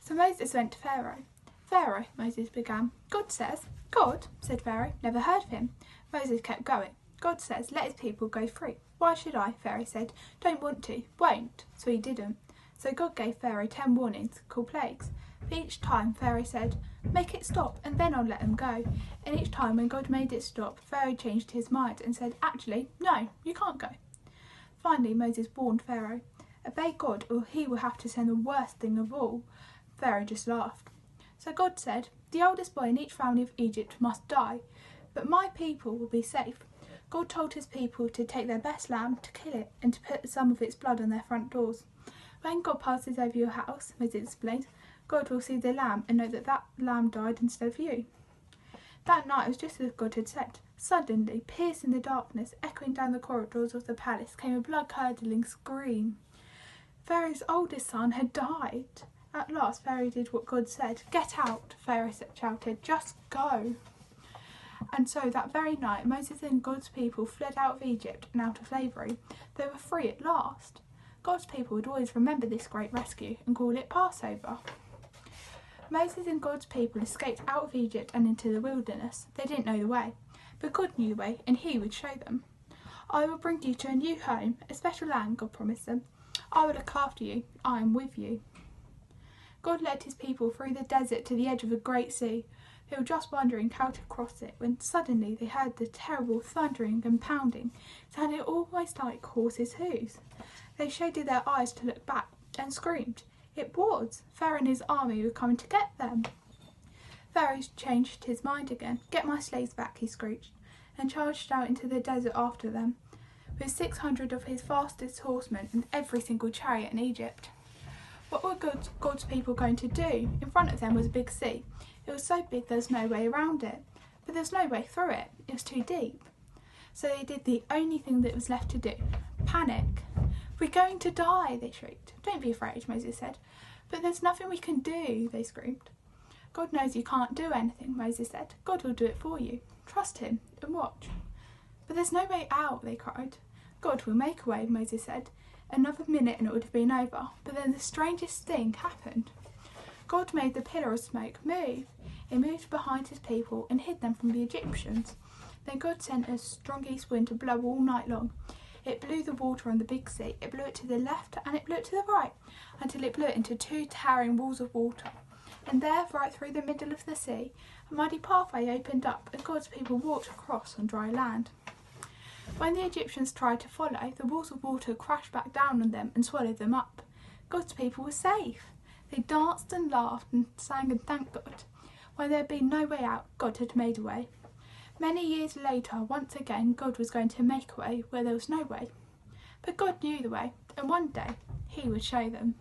So Moses went to Pharaoh. "Pharaoh," Moses began. "God says." "God," said Pharaoh. "Never heard of him." Moses kept going. "God says, let his people go free." "Why should I?" Pharaoh said. "Don't want to, won't." So he didn't. So God gave Pharaoh 10 warnings, called plagues. But each time Pharaoh said, "Make it stop and then I'll let them go." And each time when God made it stop, Pharaoh changed his mind and said, "Actually, no, you can't go." Finally Moses warned Pharaoh, "Obey God or he will have to send the worst thing of all." Pharaoh just laughed. So God said, "The oldest boy in each family of Egypt must die, but my people will be safe." God told his people to take their best lamb, to kill it, and to put some of its blood on their front doors. "When God passes over your house," Moses explained, "God will see the lamb and know that that lamb died instead of you." That night was just as God had said. Suddenly, piercing the darkness, echoing down the corridors of the palace, came a blood-curdling scream. Pharaoh's oldest son had died. At last, Pharaoh did what God said. "Get out," Pharaoh shouted. "Just go." And so that very night, Moses and God's people fled out of Egypt and out of slavery. They were free at last. God's people would always remember this great rescue and call it Passover. Moses and God's people escaped out of Egypt and into the wilderness. They didn't know the way, but God knew the way and he would show them. "I will bring you to a new home, a special land," God promised them. "I will look after you. I am with you." God led his people through the desert to the edge of a great sea. They were just wondering how to cross it when suddenly they heard the terrible thundering and pounding, sounding almost like horses' hooves. They shaded their eyes to look back and screamed. It was! Pharaoh and his army were coming to get them. Pharaoh changed his mind again. "Get my slaves back," he screeched, and charged out into the desert after them, with 600 of his fastest horsemen and every single chariot in Egypt. What were God's people going to do? In front of them was a big sea. It was so big there was no way around it, but there was no way through it. It was too deep. So they did the only thing that was left to do: panic. "We're going to die," they shrieked. "Don't be afraid," Moses said. "But there's nothing we can do," they screamed. "God knows you can't do anything," Moses said. "God will do it for you. Trust him and watch." "But there's no way out," they cried. "God will make a way," Moses said. Another minute and it would have been over. But then the strangest thing happened. God made the pillar of smoke move. It moved behind his people and hid them from the Egyptians. Then God sent a strong east wind to blow all night long. It blew the water on the big sea. It blew it to the left and it blew it to the right, until it blew it into 2 towering walls of water. And there, right through the middle of the sea, a muddy pathway opened up and God's people walked across on dry land. When the Egyptians tried to follow, the walls of water crashed back down on them and swallowed them up. God's people were safe. They danced and laughed and sang and thanked God. When there had been no way out, God had made a way. Many years later, once again, God was going to make a way where there was no way. But God knew the way, and one day he would show them.